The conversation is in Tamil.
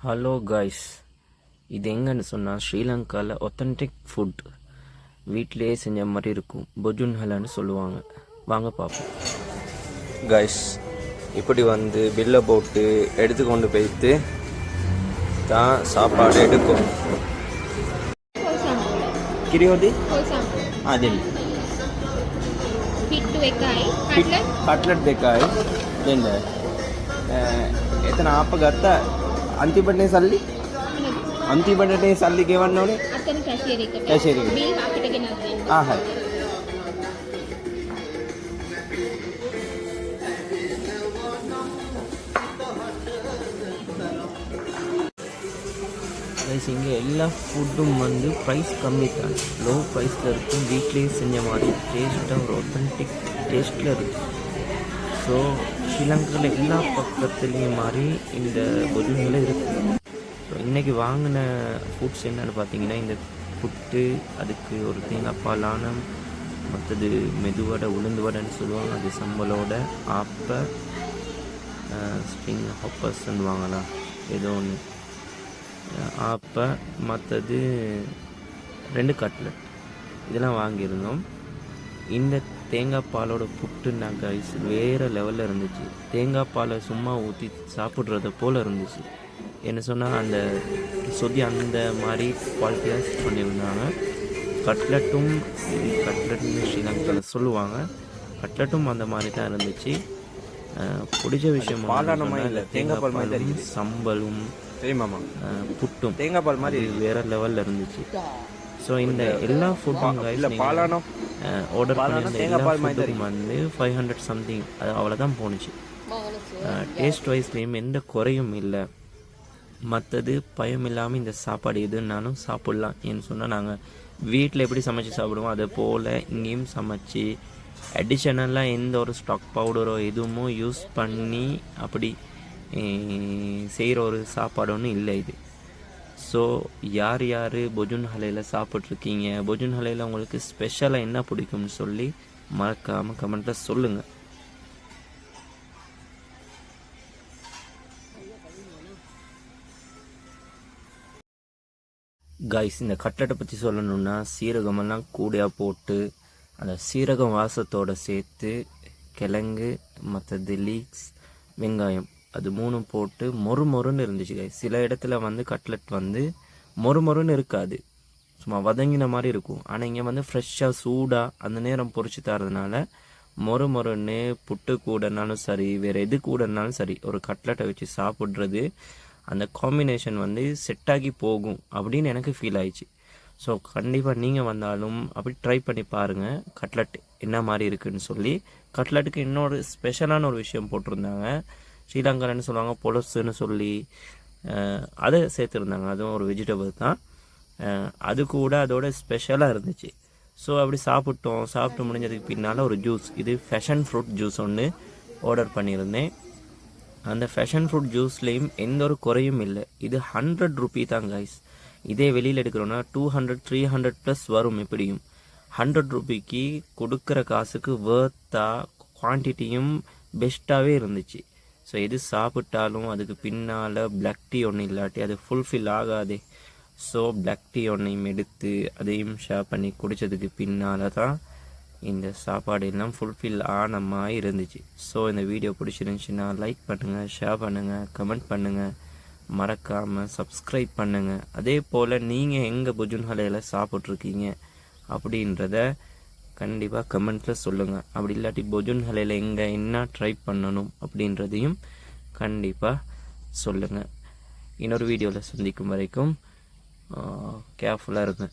ஹலோ காய்ஸ், இது எங்கன்னு சொன்னால் ஸ்ரீலங்காவில் ஒத்தன்டிக் ஃபுட் வீட்டிலேயே செஞ்ச மாதிரி இருக்கும். பொஜுன் ஹலான்னு சொல்லுவாங்க. வாங்க பார்ப்போம். காய்ஸ், இப்படி பில்லை போட்டு எடுத்துக்கொண்டு போய்த்து தான் சாப்பாடு எடுக்கும். கிரியோதி அதில் කට්ලට් දෙකයි දෙන්න. එතන ආප ගත්ත අන්තිමටනේ සල්ලි ගෙවන්න ඕනේ. අතන කැෂියර් එකට බිල් අපිට ගෙනත් දෙන්න. හරි. இங்கே எல்லா ஃபுட்டும் ப்ரைஸ் கம்மி தான், லோ ப்ரைஸில் இருக்கும். வீட்லேயே செஞ்ச மாதிரி டேஸ்ட்டாக ஒரு ஒத்தன்டிக் டேஸ்ட்டில் இருக்குது. ஸோ ஸ்ரீலங்காவில் எல்லா பக்கத்துலேயும் மாதிரி இந்த பொஜுன்ல இருக்குது. ஸோ இன்றைக்கி வாங்கின ஃபுட்ஸ் என்னென்னு பார்த்தீங்கன்னா, இந்த புட்டு, அதுக்கு ஒரு தேங்காய் பாலானம், மற்றது மெதுவடை, உளுந்து வடைன்னு சொல்லுவாங்க, அது சம்பளோட ஆப்பை, ஸ்ப்ரிங் ஹாப்பர்ஸ்ன்னு வாங்கலாம் ஏதோ ஒன்று ஆப்பை, மற்றது 2 கட்லட் இதெல்லாம் வாங்கியிருந்தோம். இந்த தேங்காய் பாலோட புட்டுன்னா கைஸ் வேறு லெவலில் இருந்துச்சு. தேங்காய் பாலை சும்மா ஊற்றி சாப்பிட்றத போல் இருந்துச்சு. என்ன சொன்னால் அந்த சொதி அந்த மாதிரி குவாலிட்டியாக பண்ணியிருந்தாங்க. கட்லட்டும் கட்லட்னு ஸ்ரீலங்காவில் சொல்லுவாங்க, கட்லட்டும் அந்த மாதிரி தான் இருந்துச்சு. பிடிச்ச விஷயம் தேங்காய் பாலும் சம்பலும் புட்டும் தேங்காய் பால் மாதிரி வேற லெவலில் இருந்துச்சு. ஸோ இந்த எல்லா ஃபுட்டும் ஆர்டர் பண்ணி எல்லா ஃபுட்டுக்கும் 500 சம்திங் அது அவ்வளோதான் போணுச்சு. டேஸ்ட் வைஸ்லேயும் எந்த குறையும் இல்லை. மற்றது பயம் இல்லாமல் இந்த சாப்பாடு எதுனாலும் சாப்பிட்லாம். ஏன்னு சொன்னால் நாங்கள் வீட்டில் எப்படி சமைச்சு சாப்பிடுவோம் அதே போல் இங்கேயும் சமைச்சு அடிஷனலாக எந்த ஒரு ஸ்டாக் பவுடரோ எதுவுமோ யூஸ் பண்ணி அப்படி செய்கிற ஒரு சாப்பாடு ஒன்றும் இல்லை இது. ஸோ யார் யார் பொஜுன் ஹலையில் சாப்பிட்ருக்கீங்க, பொஜுன் ஹலையில் உங்களுக்கு ஸ்பெஷலாக என்ன பிடிக்கும்னு சொல்லி மறக்காமல் கமெண்ட்டில் சொல்லுங்கள். காய்ஸ், இந்த கட்லட்டை பற்றி சொல்லணுன்னா சீரகமெல்லாம் கூடையாக போட்டு அந்த சீரகம் வாசத்தோடு சேர்த்து கிழங்கு, மற்றது லீக்ஸ், வெங்காயம் அது 3 போட்டு மொறுன்னு இருந்துச்சு கைஸ். சில இடத்துல கட்லட் மொறுன்னு இருக்காது, சும்மா வதங்கின மாதிரி இருக்கும். ஆனால் இங்கே ஃப்ரெஷ்ஷாக சூடாக அந்த நேரம் பொரிச்சு தரதுனால மொறுன்னு புட்டு கூடனாலும் சரி, வேறு எது கூடனாலும் சரி, ஒரு கட்லட்டை வச்சு சாப்பிட்றது அந்த காம்பினேஷன் செட்டாகி போகும் அப்படின்னு எனக்கு ஃபீல் ஆயிடுச்சு. ஸோ கண்டிப்பாக நீங்கள் வந்தாலும் அப்படி ட்ரை பண்ணி பாருங்கள் கட்லட் என்ன மாதிரி இருக்குதுன்னு சொல்லி. கட்லட்டுக்கு இன்னொரு ஸ்பெஷலான ஒரு விஷயம் போட்டிருந்தாங்க. ஸ்ரீலங்கான்னு சொல்லுவாங்க பொலசுன்னு சொல்லி அதை சேர்த்துருந்தாங்க. அதுவும் ஒரு வெஜிடபிள் தான். அது கூட அதோட ஸ்பெஷலாக இருந்துச்சு. ஸோ அப்படி சாப்பிட்டு முடிஞ்சதுக்கு பின்னால் ஒரு ஜூஸ், இது ஃபேஷன் ஃப்ரூட் ஜூஸ் ஒன்று ஆர்டர் பண்ணியிருந்தேன். அந்த ஃபேஷன் ஃப்ரூட் ஜூஸ்லேயும் எந்த ஒரு குறையும் இல்லை. இது 100 ரூபீ தான் கைஸ். இதே வெளியில் எடுக்கிறோன்னா 200 300 ப்ளஸ் வரும். எப்படியும் 100 ரூபீக்கு கொடுக்குற காசுக்கு வேர்த்தாக குவான்டிட்டியும் பெஸ்ட்டாகவே இருந்துச்சு. ஸோ எது சாப்பிட்டாலும் அதுக்கு பின்னால் பிளாக் டீ ஒன்று இல்லாட்டி அது ஃபுல்ஃபில் ஆகாதே. ஸோ பிளாக் டீ ஒன்றையும் எடுத்து அதையும் ஷேர் பண்ணி குடித்ததுக்கு பின்னால் தான் இந்த சாப்பாடு எல்லாம் ஃபுல்ஃபில் ஆன மாதிரி இருந்துச்சு. ஸோ இந்த வீடியோ பிடிச்சிருந்துச்சின்னா லைக் பண்ணுங்கள், ஷேர் பண்ணுங்கள், கமெண்ட் பண்ணுங்கள், மறக்காமல் சப்ஸ்கிரைப் பண்ணுங்கள். அதே போல் நீங்கள் எங்கே பொஜுன் ஹலையில் சாப்பிட்ருக்கீங்க அப்படின்றத கண்டிப்பாக கமெண்ட்டில் சொல்லுங்கள். அப்படி இல்லாட்டி பொஜுன் ஹலையில் எங்கே என்ன ட்ரை பண்ணணும் அப்படின்றதையும் கண்டிப்பாக சொல்லுங்கள். இன்னொரு வீடியோவில் சந்திக்கும் வரைக்கும் கேர்ஃபுல்லாக இருங்க.